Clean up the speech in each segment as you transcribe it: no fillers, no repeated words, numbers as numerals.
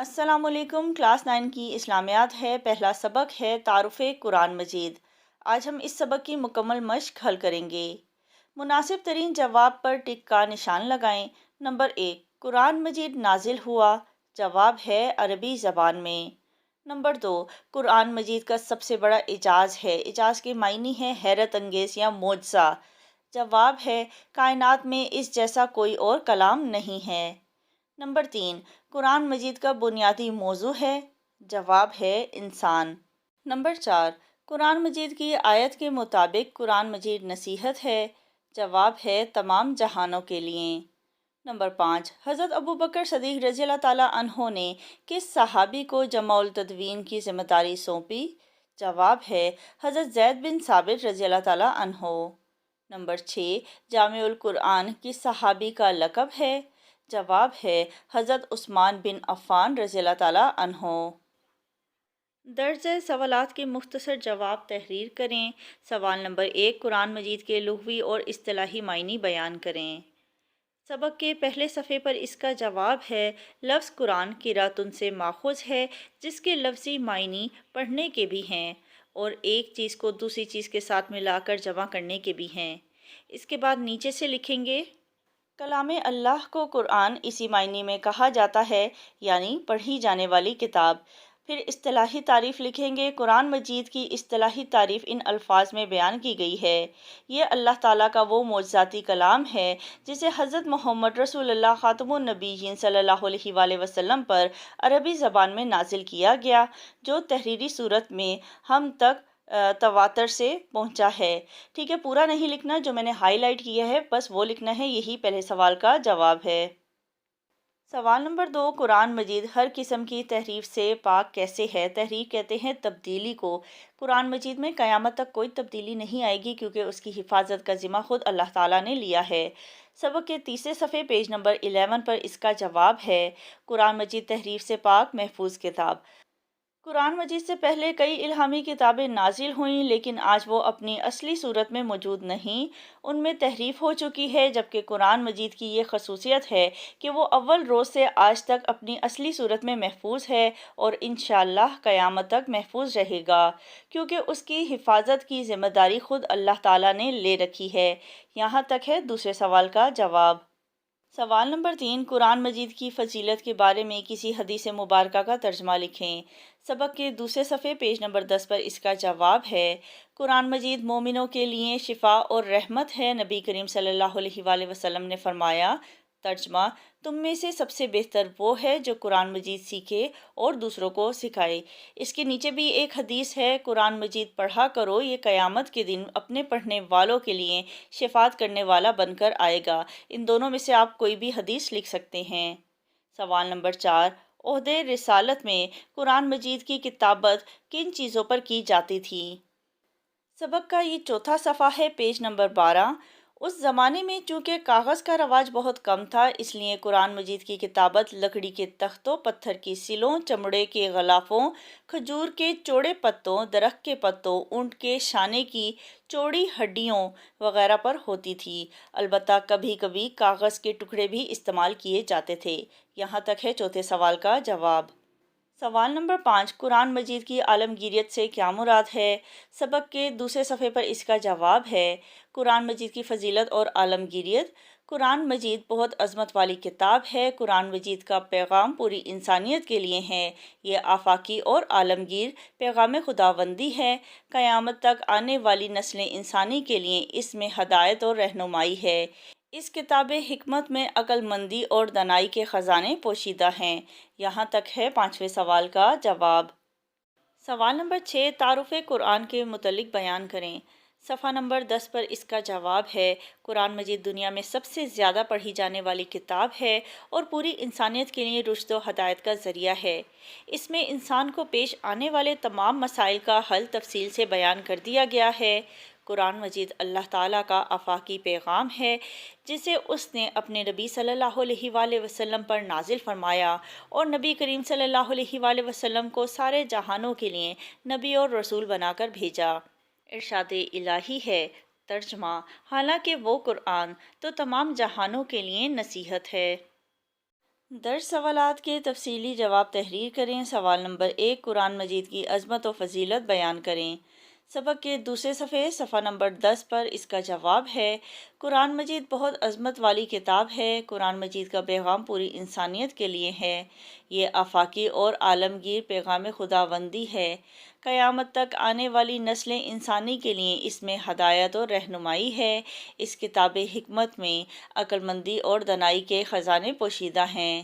السلام علیکم۔ کلاس 9 کی اسلامیات ہے، پہلا سبق ہے تعارف قرآن مجید۔ آج ہم اس سبق کی مکمل مشق حل کریں گے۔ مناسب ترین جواب پر ٹک کا نشان لگائیں۔ نمبر 1، قرآن مجید نازل ہوا۔ جواب ہے عربی زبان میں۔ نمبر 2، قرآن مجید کا سب سے بڑا اعجاز ہے۔ اعجاز کے معنی ہے حیرت انگیز یا معجزہ۔ جواب ہے کائنات میں اس جیسا کوئی اور کلام نہیں ہے۔ نمبر 3، قرآن مجید کا بنیادی موضوع ہے۔ جواب ہے انسان۔ نمبر 4، قرآن مجید کی آیت کے مطابق قرآن مجید نصیحت ہے۔ جواب ہے تمام جہانوں کے لیے۔ نمبر 5، حضرت ابوبکر صدیق رضی اللہ تعالیٰ عنہ نے کس صحابی کو جمع التدوین کی ذمہ داری سونپی؟ جواب ہے حضرت زید بن ثابت رضی اللہ تعالیٰ عنہ۔ نمبر 6، جامع القرآن کس صحابی کا لقب ہے؟ جواب ہے حضرت عثمان بن عفان رضی اللہ تعالیٰ عنہ۔ درج سوالات کے مختصر جواب تحریر کریں۔ سوال نمبر 1، قرآن مجید کے لغوی اور اصطلاحی معنی بیان کریں۔ سبق کے پہلے صفحے پر اس کا جواب ہے۔ لفظ قرآن قرأتن سے ماخوذ ہے، جس کے لفظی معنی پڑھنے کے بھی ہیں اور ایک چیز کو دوسری چیز کے ساتھ ملا کر جمع کرنے کے بھی ہیں۔ اس کے بعد نیچے سے لکھیں گے، کلام اللہ کو قرآن اسی معنی میں کہا جاتا ہے، یعنی پڑھی جانے والی کتاب۔ پھر اصطلاحی تعریف لکھیں گے۔ قرآن مجید کی اصطلاحی تعریف ان الفاظ میں بیان کی گئی ہے۔ یہ اللہ تعالیٰ کا وہ معجزاتی کلام ہے جسے حضرت محمد رسول اللہ خاتم النبیین صلی اللہ علیہ وآلہ وسلم پر عربی زبان میں نازل کیا گیا، جو تحریری صورت میں ہم تک تواتر سے پہنچا ہے۔ ٹھیک ہے، پورا نہیں لکھنا، جو میں نے ہائی لائٹ کیا ہے بس وہ لکھنا ہے۔ یہی پہلے سوال کا جواب ہے۔ سوال نمبر 2، قرآن مجید ہر قسم کی تحریف سے پاک کیسے ہے؟ تحریف کہتے ہیں تبدیلی کو۔ قرآن مجید میں قیامت تک کوئی تبدیلی نہیں آئے گی، کیونکہ اس کی حفاظت کا ذمہ خود اللہ تعالیٰ نے لیا ہے۔ سبق کے تیسرے صفحے پیج نمبر 11 پر اس کا جواب ہے۔ قرآن مجید تحریف سے پاک محفوظ کتاب۔ قرآن مجید سے پہلے کئی الہامی کتابیں نازل ہوئیں، لیکن آج وہ اپنی اصلی صورت میں موجود نہیں، ان میں تحریف ہو چکی ہے، جبکہ قرآن مجید کی یہ خصوصیت ہے کہ وہ اول روز سے آج تک اپنی اصلی صورت میں محفوظ ہے اور انشاءاللہ قیامت تک محفوظ رہے گا، کیونکہ اس کی حفاظت کی ذمہ داری خود اللہ تعالیٰ نے لے رکھی ہے۔ یہاں تک ہے دوسرے سوال کا جواب۔ سوال نمبر 3، قرآن مجید کی فضیلت کے بارے میں کسی حدیث مبارکہ کا ترجمہ لکھیں۔ سبق کے دوسرے صفحے پیج نمبر 10 پر اس کا جواب ہے۔ قرآن مجید مومنوں کے لیے شفا اور رحمت ہے۔ نبی کریم صلی اللہ علیہ وآلہ وسلم نے فرمایا، ترجمہ، تم میں سے سب سے بہتر وہ ہے جو قرآن مجید سیکھے اور دوسروں کو سکھائے۔ اس کے نیچے بھی ایک حدیث ہے، قرآن مجید پڑھا کرو، یہ قیامت کے دن اپنے پڑھنے والوں کے لیے شفاعت کرنے والا بن کر آئے گا۔ ان دونوں میں سے آپ کوئی بھی حدیث لکھ سکتے ہیں۔ سوال نمبر 4، عہدِ رسالت میں قرآن مجید کی کتابت کن چیزوں پر کی جاتی تھی؟ سبق کا یہ چوتھا صفحہ ہے، پیج نمبر 12۔ اس زمانے میں چونکہ کاغذ کا رواج بہت کم تھا، اس لیے قرآن مجید کی کتابت لکڑی کے تختوں، پتھر کی سلوں، چمڑے کے غلافوں، کھجور کے چوڑے پتوں، درخت کے پتوں، اونٹ کے شانے کی چوڑی ہڈیوں وغیرہ پر ہوتی تھی۔ البتہ کبھی کبھی کاغذ کے ٹکڑے بھی استعمال کیے جاتے تھے۔ یہاں تک ہے چوتھے سوال کا جواب۔ سوال نمبر 5، قرآن مجید کی عالمگیریت سے کیا مراد ہے؟ سبق کے دوسرے صفحے پر اس کا جواب ہے۔ قرآن مجید کی فضیلت اور عالمگیریت۔ قرآن مجید بہت عظمت والی کتاب ہے۔ قرآن مجید کا پیغام پوری انسانیت کے لیے ہے۔ یہ آفاقی اور عالمگیر پیغام خداوندی ہے۔ قیامت تک آنے والی نسل انسانی کے لیے اس میں ہدایت اور رہنمائی ہے۔ اس کتاب حکمت میں عقل مندی اور دانائی کے خزانے پوشیدہ ہیں۔ یہاں تک ہے پانچویں سوال کا جواب۔ سوال نمبر 6، تعارف قرآن کے متعلق بیان کریں۔ صفحہ نمبر 10 پر اس کا جواب ہے۔ قرآن مجید دنیا میں سب سے زیادہ پڑھی جانے والی کتاب ہے اور پوری انسانیت کے لیے رشد و ہدایت کا ذریعہ ہے۔ اس میں انسان کو پیش آنے والے تمام مسائل کا حل تفصیل سے بیان کر دیا گیا ہے۔ قرآن مجید اللہ تعالیٰ کا آفاقی پیغام ہے، جسے اس نے اپنے نبی صلی اللہ علیہ وآلہ وسلم پر نازل فرمایا اور نبی کریم صلی اللہ علیہ وآلہ وسلم کو سارے جہانوں کے لیے نبی اور رسول بنا کر بھیجا۔ ارشاد الہی ہے، ترجمہ، حالانکہ وہ قرآن تو تمام جہانوں کے لیے نصیحت ہے۔ درج سوالات کے تفصیلی جواب تحریر کریں۔ سوال نمبر 1، قرآن مجید کی عظمت و فضیلت بیان کریں۔ سبق کے دوسرے صفحے صفحہ نمبر 10 پر اس کا جواب ہے، قرآن مجید بہت عظمت والی کتاب ہے۔ قرآن مجید کا پیغام پوری انسانیت کے لیے ہے۔ یہ آفاقی اور عالمگیر پیغام خداوندی ہے۔ قیامت تک آنے والی نسل انسانی کے لیے اس میں ہدایت اور رہنمائی ہے۔ اس کتاب حکمت میں عقل مندی اور دانائی کے خزانے پوشیدہ ہیں۔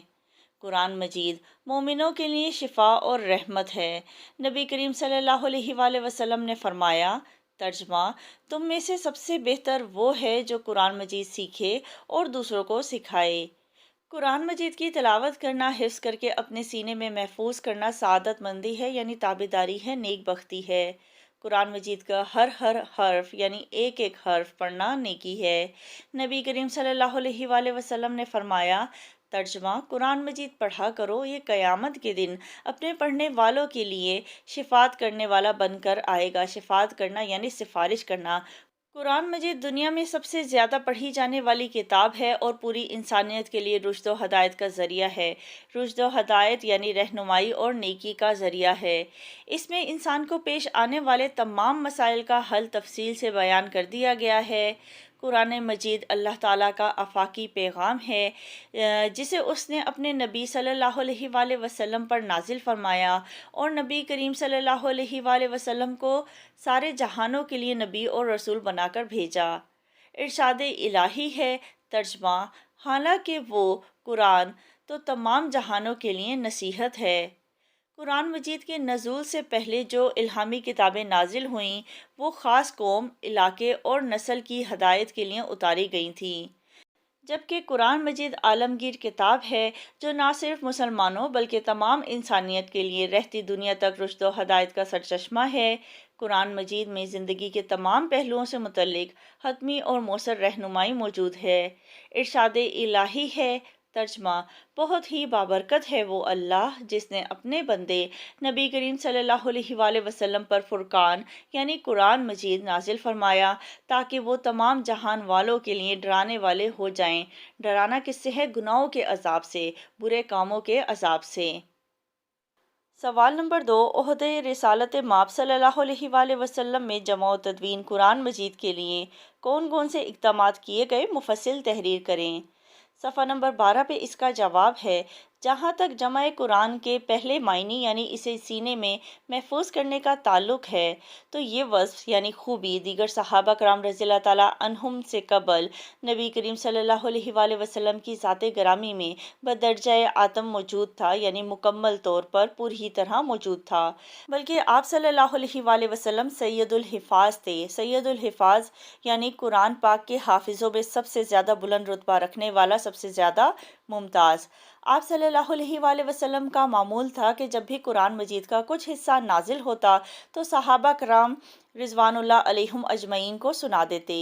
قرآن مجید مومنوں کے لیے شفا اور رحمت ہے۔ نبی کریم صلی اللہ علیہ وآلہ وسلم نے فرمایا، ترجمہ: تم میں سے سب سے بہتر وہ ہے جو قرآن مجید سیکھے اور دوسروں کو سکھائے۔ قرآن مجید کی تلاوت کرنا، حفظ کر کے اپنے سینے میں محفوظ کرنا سعادت مندی ہے، یعنی تابعداری ہے، نیک بختی ہے۔ قرآن مجید کا ہر حرف یعنی ایک ایک حرف پڑھنا نیکی ہے۔ نبی کریم صلی اللہ علیہ وآلہ وسلم نے فرمایا، ترجمہ: قرآن مجید پڑھا کرو، یہ قیامت کے دن اپنے پڑھنے والوں کے لیے شفاعت کرنے والا بن کر آئے گا۔ شفاعت کرنا یعنی سفارش کرنا۔ قرآن مجید دنیا میں سب سے زیادہ پڑھی جانے والی کتاب ہے اور پوری انسانیت کے لیے رشد و ہدایت کا ذریعہ ہے۔ رشد و ہدایت یعنی رہنمائی اور نیکی کا ذریعہ ہے۔ اس میں انسان کو پیش آنے والے تمام مسائل کا حل تفصیل سے بیان کر دیا گیا ہے۔ قرآن مجید اللہ تعالیٰ کا آفاقی پیغام ہے، جسے اس نے اپنے نبی صلی اللہ علیہ وآلہ وسلم پر نازل فرمایا اور نبی کریم صلی اللہ علیہ وآلہ وسلم کو سارے جہانوں کے لیے نبی اور رسول بنا کر بھیجا۔ ارشاد الہی ہے، ترجمہ: حالانکہ وہ قرآن تو تمام جہانوں کے لیے نصیحت ہے۔ قرآن مجید کے نزول سے پہلے جو الہامی کتابیں نازل ہوئیں وہ خاص قوم، علاقے اور نسل کی ہدایت کے لیے اتاری گئی تھیں، جبکہ قرآن مجید عالمگیر کتاب ہے جو نہ صرف مسلمانوں بلکہ تمام انسانیت کے لیے رہتی دنیا تک رشد و ہدایت کا سرچشمہ ہے۔ قرآن مجید میں زندگی کے تمام پہلوؤں سے متعلق حتمی اور مؤثر رہنمائی موجود ہے۔ ارشاد الہی ہے، ترجمہ: بہت ہی بابرکت ہے وہ اللہ جس نے اپنے بندے نبی کریم صلی اللہ علیہ وآلہ وسلم پر فرقان یعنی قرآن مجید نازل فرمایا تاکہ وہ تمام جہان والوں کے لیے ڈرانے والے ہو جائیں۔ ڈرانا کس سے ہے؟ گناہوں کے عذاب سے، برے کاموں کے عذاب سے۔ سوال نمبر 2، عہدۂ رسالت مآب صلی اللہ علیہ وآلہ وسلم میں جمع و تدوین قرآن مجید کے لیے کون کون سے اقدامات کیے گئے؟ مفصل تحریر کریں۔ صفحہ نمبر 12 پہ اس کا جواب ہے، جہاں تک جمع قرآن کے پہلے معنی یعنی اسے سینے میں محفوظ کرنے کا تعلق ہے تو یہ وصف یعنی خوبی دیگر صحابہ کرام رضی اللہ تعالیٰ عنہم سے قبل نبی کریم صلی اللہ علیہ وآلہ وسلم کی ذات گرامی میں بدرجہ آتم موجود تھا، یعنی مکمل طور پر پوری طرح موجود تھا، بلکہ آپ صلی اللہ علیہ وآلہ وسلم سید الحفاظ تھے۔ سید الحفاظ یعنی قرآن پاک کے حافظوں میں سب سے زیادہ بلند رتبہ رکھنے والا، سب سے زیادہ ممتاز۔ آپ صلی اللہ علیہ وآلہ وسلم کا معمول تھا کہ جب بھی قرآن مجید کا کچھ حصہ نازل ہوتا تو صحابہ کرام رضوان اللہ علیہم اجمعین کو سنا دیتے۔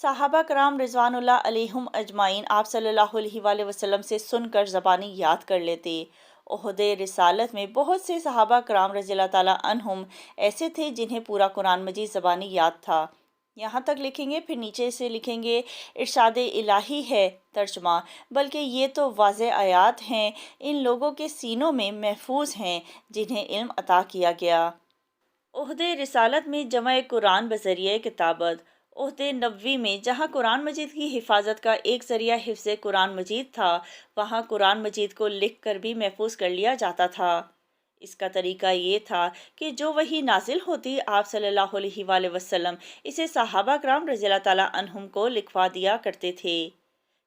صحابہ کرام رضوان اللہ علیہم اجمعین آپ صلی اللہ علیہ وآلہ وسلم سے سن کر زبانی یاد کر لیتے۔ عہدۂ رسالت میں بہت سے صحابہ کرام رضی اللہ تعالیٰ عنہم ایسے تھے جنہیں پورا قرآن مجید زبانی یاد تھا۔ یہاں تک لکھیں گے، پھر نیچے سے لکھیں گے ارشاد الہی ہے، ترجمہ: بلکہ یہ تو واضح آیات ہیں، ان لوگوں کے سینوں میں محفوظ ہیں جنہیں علم عطا کیا گیا۔ عہدۂ رسالت میں جمع قرآن بذریعہ کتابت۔ عہد نبوی میں جہاں قرآن مجید کی حفاظت کا ایک ذریعہ حفظ قرآن مجید تھا، وہاں قرآن مجید کو لکھ کر بھی محفوظ کر لیا جاتا تھا۔ اس کا طریقہ یہ تھا کہ جو وحی نازل ہوتی آپ صلی اللہ علیہ وآلہ وسلم اسے صحابہ کرام رضی اللہ تعالیٰ عنہم کو لکھوا دیا کرتے تھے۔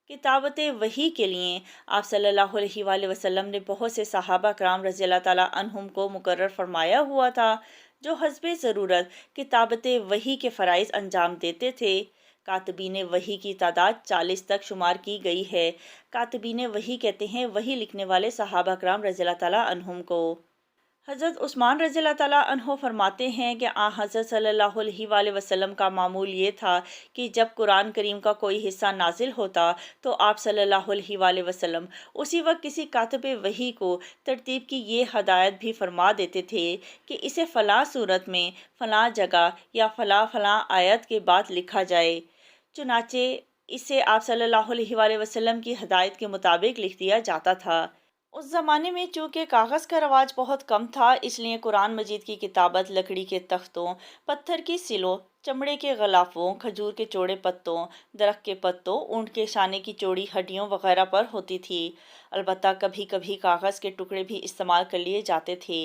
کتابت وحی کے لیے آپ صلی اللہ علیہ وآلہ وسلم نے بہت سے صحابہ کرام رضی اللہ تعالیٰ عنہم کو مقرر فرمایا ہوا تھا جو حسب ضرورت کتابت وحی کے فرائض انجام دیتے تھے۔ کاتبین وحی کی تعداد 40 تک شمار کی گئی ہے۔ کاتبین وحی کہتے ہیں وحی لکھنے والے صحابہ کرام رضی اللہ تعالیٰ عنہم کو۔ حضرت عثمان رضی اللہ تعالیٰ عنہ فرماتے ہیں کہ حضرت صلی اللہ علیہ وآلہ وسلم کا معمول یہ تھا کہ جب قرآن کریم کا کوئی حصہ نازل ہوتا تو آپ صلی اللہ علیہ وآلہ وسلم اسی وقت کسی کاتب وحی کو ترتیب کی یہ ہدایت بھی فرما دیتے تھے کہ اسے فلاں صورت میں فلاں جگہ یا فلاں فلاں آیت کے بعد لکھا جائے۔ چنانچہ اسے آپ صلی اللہ علیہ وآلہ وسلم کی ہدایت کے مطابق لکھ دیا جاتا تھا۔ اس زمانے میں چونکہ کاغذ کا رواج بہت کم تھا، اس لیے قرآن مجید کی کتابت لکڑی کے تختوں، پتھر کی سلوں، چمڑے کے غلافوں، کھجور کے چوڑے پتوں، درخت کے پتوں، اونٹ کے شانے کی چوڑی ہڈیوں وغیرہ پر ہوتی تھی۔ البتہ کبھی کبھی کاغذ کے ٹکڑے بھی استعمال کر لیے جاتے تھے۔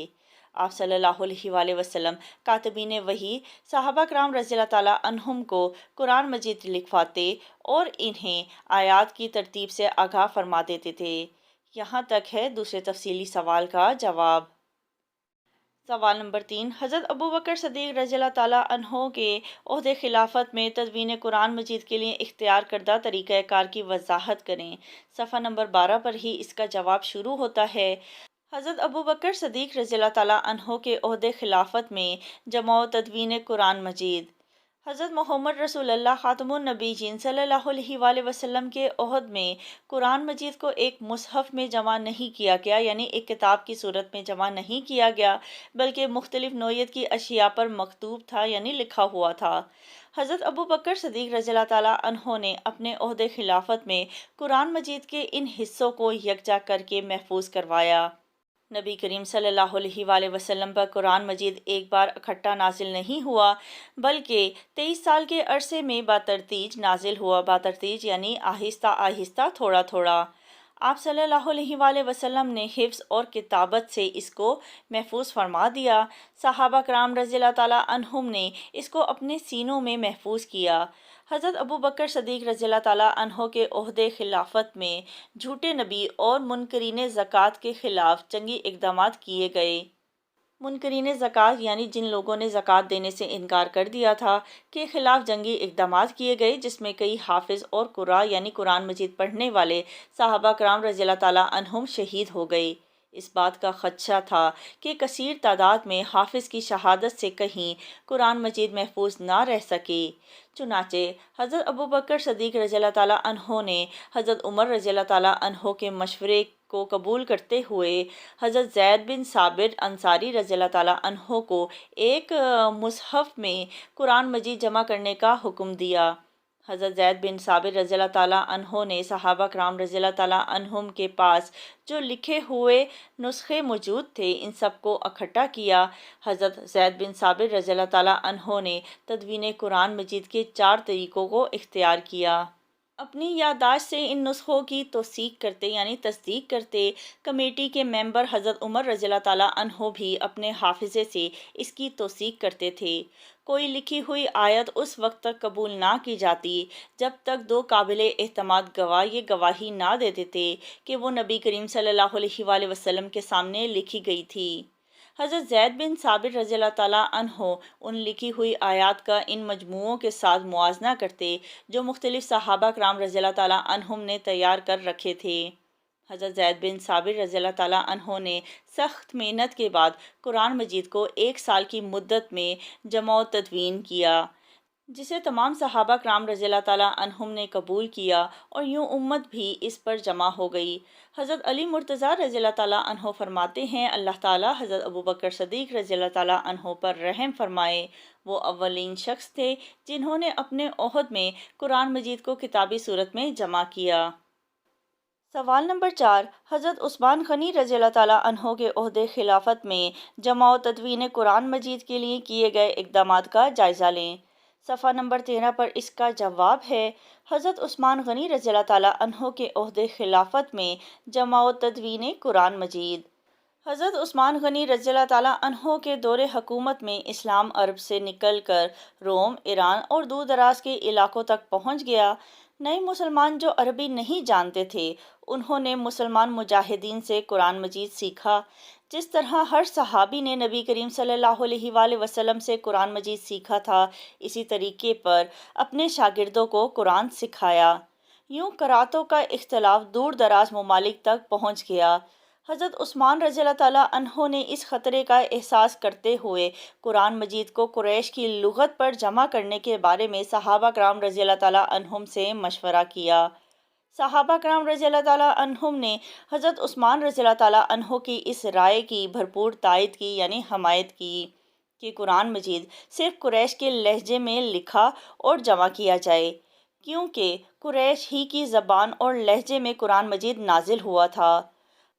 آپ صلی اللہ علیہ وآلہ وسلم کاتبین وحی صحابہ کرام رضی اللہ تعالیٰ عنہم کو قرآن مجید لکھواتے اور انہیں آیات کی ترتیب سے آگاہ فرما دیتے تھے۔ یہاں تک ہے دوسرے تفصیلی سوال کا جواب۔ سوال نمبر 3، حضرت ابوبکر صدیق رضی اللہ تعالیٰ عنہ کے عہد خلافت میں تدوین قرآن مجید کے لیے اختیار کردہ طریقہ کار کی وضاحت کریں۔ صفحہ نمبر 12 پر ہی اس کا جواب شروع ہوتا ہے۔ حضرت ابوبکر صدیق رضی اللہ تعالیٰ عنہ کے عہد خلافت میں جمع و تدوین قرآن مجید۔ حضرت محمد رسول اللہ خاتم النبیین صلی اللہ علیہ وآلہ وسلم کے عہد میں قرآن مجید کو ایک مصحف میں جمع نہیں کیا گیا، یعنی ایک کتاب کی صورت میں جمع نہیں کیا گیا، بلکہ مختلف نوعیت کی اشیاء پر مکتوب تھا، یعنی لکھا ہوا تھا۔ حضرت ابوبکر صدیق رضی اللہ تعالیٰ عنہ نے اپنے عہد خلافت میں قرآن مجید کے ان حصوں کو یکجا کر کے محفوظ کروایا۔ نبی کریم صلی اللہ علیہ وآلہ وسلم پر قرآن مجید ایک بار اکٹھا نازل نہیں ہوا، بلکہ 23 سال کے عرصے میں بتدریج نازل ہوا۔ بتدریج یعنی آہستہ آہستہ، تھوڑا تھوڑا۔ آپ صلی اللہ علیہ وآلہ وسلم نے حفظ اور کتابت سے اس کو محفوظ فرما دیا۔ صحابہ کرام رضی اللہ تعالیٰ عنہم نے اس کو اپنے سینوں میں محفوظ کیا۔ حضرت ابوبکر صدیق رضی اللہ تعالیٰ عنہ کے عہد خلافت میں جھوٹے نبی اور منکرین زکوٰۃ کے خلاف جنگی اقدامات کیے گئے۔ منکرین زکوٰۃ یعنی جن لوگوں نے زکوٰۃ دینے سے انکار کر دیا تھا، کے خلاف جنگی اقدامات کیے گئے، جس میں کئی حافظ اور قراء یعنی قرآن مجید پڑھنے والے صحابہ کرام رضی اللہ تعالیٰ عنہم شہید ہو گئے۔ اس بات کا خدشہ تھا کہ کثیر تعداد میں حافظ کی شہادت سے کہیں قرآن مجید محفوظ نہ رہ سکے، چنانچہ حضرت ابوبکر صدیق رضی اللہ تعالیٰ عنہ نے حضرت عمر رضی اللہ تعالیٰ عنہ کے مشورے کو قبول کرتے ہوئے حضرت زید بن ثابت انصاری رضی اللہ تعالیٰ عنہ کو ایک مصحف میں قرآن مجید جمع کرنے کا حکم دیا۔ حضرت زید بن ثابت رضی اللہ تعالیٰ عنہ نے صحابہ کرام رضی اللہ تعالیٰ عنہم کے پاس جو لکھے ہوئے نسخے موجود تھے، ان سب کو اکٹھا کیا۔ حضرت زید بن ثابت رضی اللہ تعالیٰ عنہ نے تدوین قرآن مجید کے 4 طریقوں کو اختیار کیا۔ اپنی یادداشت سے ان نسخوں کی توثیق کرتے یعنی تصدیق کرتے۔ کمیٹی کے ممبر حضرت عمر رضی اللہ تعالیٰ عنہ بھی اپنے حافظے سے اس کی توثیق کرتے تھے۔ کوئی لکھی ہوئی آیت اس وقت تک قبول نہ کی جاتی جب تک 2 قابل اعتماد گواہ یہ گواہی نہ دیتے تھے کہ وہ نبی کریم صلی اللہ علیہ وآلہ وسلم کے سامنے لکھی گئی تھی۔ حضرت زید بن ثابت رضی اللہ تعالیٰ عنہ ان لکھی ہوئی آیات کا ان مجموعوں کے ساتھ موازنہ کرتے جو مختلف صحابہ کرام رضی اللہ تعالیٰ عنہم نے تیار کر رکھے تھے۔ حضرت زید بن ثابت رضی اللہ تعالیٰ عنہ نے سخت محنت کے بعد قرآن مجید کو 1 سال کی مدت میں جمع و تدوین کیا، جسے تمام صحابہ کرام رضی اللہ تعالیٰ عنہم نے قبول کیا، اور یوں امت بھی اس پر جمع ہو گئی۔ حضرت علی مرتضیٰ رضی اللہ تعالیٰ عنہ فرماتے ہیں، اللہ تعالیٰ حضرت ابوبکر صدیق رضی اللہ تعالیٰ عنہ پر رحم فرمائے۔ وہ اولین شخص تھے جنہوں نے اپنے عہد میں قرآن مجید کو کتابی صورت میں جمع کیا۔ سوال نمبر 4، حضرت عثمان غنی رضی اللہ تعالیٰ عنہ کے عہد خلافت میں جمع و تدوین قرآن مجید کے لیے کیے گئے اقدامات کا جائزہ لیں۔ صفحہ نمبر 13 پر اس کا جواب ہے، حضرت عثمان غنی رضی اللہ تعالیٰ عنہ کے عہد خلافت میں جمع و تدوین قرآن مجید۔ حضرت عثمان غنی رضی اللہ تعالیٰ عنہ کے دور حکومت میں اسلام عرب سے نکل کر روم، ایران اور دور دراز کے علاقوں تک پہنچ گیا۔ نئے مسلمان جو عربی نہیں جانتے تھے، انہوں نے مسلمان مجاہدین سے قرآن مجید سیکھا۔ جس طرح ہر صحابی نے نبی کریم صلی اللہ علیہ وآلہ وسلم سے قرآن مجید سیکھا تھا، اسی طریقے پر اپنے شاگردوں کو قرآن سکھایا۔ یوں قرأتوں کا اختلاف دور دراز ممالک تک پہنچ گیا۔ حضرت عثمان رضی اللہ تعالیٰ عنہ نے اس خطرے کا احساس کرتے ہوئے قرآن مجید کو قریش کی لغت پر جمع کرنے کے بارے میں صحابہ کرام رضی اللہ تعالیٰ عنہم سے مشورہ کیا۔ صحابہ کرام رضی اللہ تعالیٰ عنہم نے حضرت عثمان رضی اللہ تعالیٰ عنہ کی اس رائے کی بھرپور تائید کی یعنی حمایت کی کہ قرآن مجید صرف قریش کے لہجے میں لکھا اور جمع کیا جائے، کیونکہ قریش ہی کی زبان اور لہجے میں قرآن مجید نازل ہوا تھا۔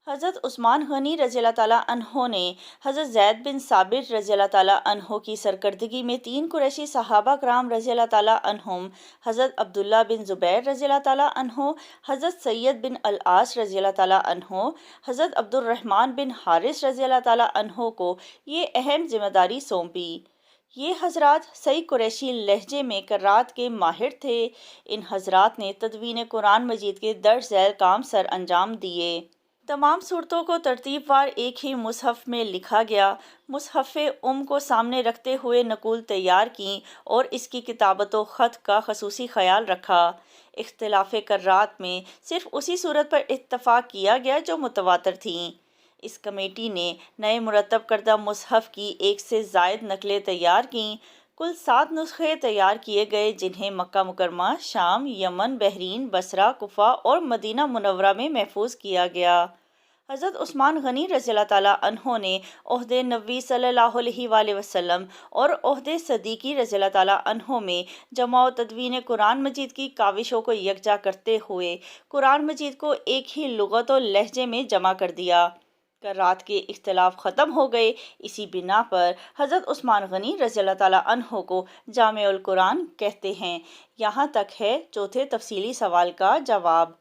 حضرت عثمان غنی رضی اللہ تعالیٰ عنہ نے حضرت زید بن ثابت رضی اللہ تعالیٰ عنہ کی سرکردگی میں 3 قریشی صحابہ کرام رضی اللہ تعالیٰ عنہم، حضرت عبداللہ بن زبیر رضی اللہ تعالیٰ عنہ، حضرت سید بن العاص رضی اللہ تعالیٰ عنہ، حضرت عبد الرحمن بن حارث رضی اللہ تعالیٰ عنہ کو یہ اہم ذمہ داری سونپی۔ یہ حضرات صحیح قریشی لہجے میں قرات کے ماہر تھے۔ ان حضرات نے تدوین قرآن مجید کے درج ذیل کام سر انجام دیے۔ تمام صورتوں کو ترتیب وار ایک ہی مصحف میں لکھا گیا۔ مصحف کو سامنے رکھتے ہوئے نقول تیار کیں اور اس کی کتابت و خط کا خصوصی خیال رکھا۔ اختلاف قرات میں صرف اسی صورت پر اتفاق کیا گیا جو متواتر تھیں۔ اس کمیٹی نے نئے مرتب کردہ مصحف کی 1 سے زائد نقلیں تیار کیں۔ کل 7 نسخے تیار کیے گئے جنہیں مکہ مکرمہ، شام، یمن، بحرین، بصرہ، کوفہ اور مدینہ منورہ میں محفوظ کیا گیا۔ حضرت عثمان غنی رضی اللہ تعالیٰ عنہ نے عہد نبوی صلی اللہ علیہ وآلہ وسلم اور عہد صدیقی رضی اللہ تعالیٰ عنہ میں جمع و تدوین قرآن مجید کی کاوشوں کو یکجا کرتے ہوئے قرآن مجید کو ایک ہی لغت و لہجے میں جمع کر دیا۔ قرات کے اختلاف ختم ہو گئے۔ اسی بنا پر حضرت عثمان غنی رضی اللہ تعالیٰ عنہ کو جامع القرآن کہتے ہیں۔ یہاں تک ہے چوتھے تفصیلی سوال کا جواب۔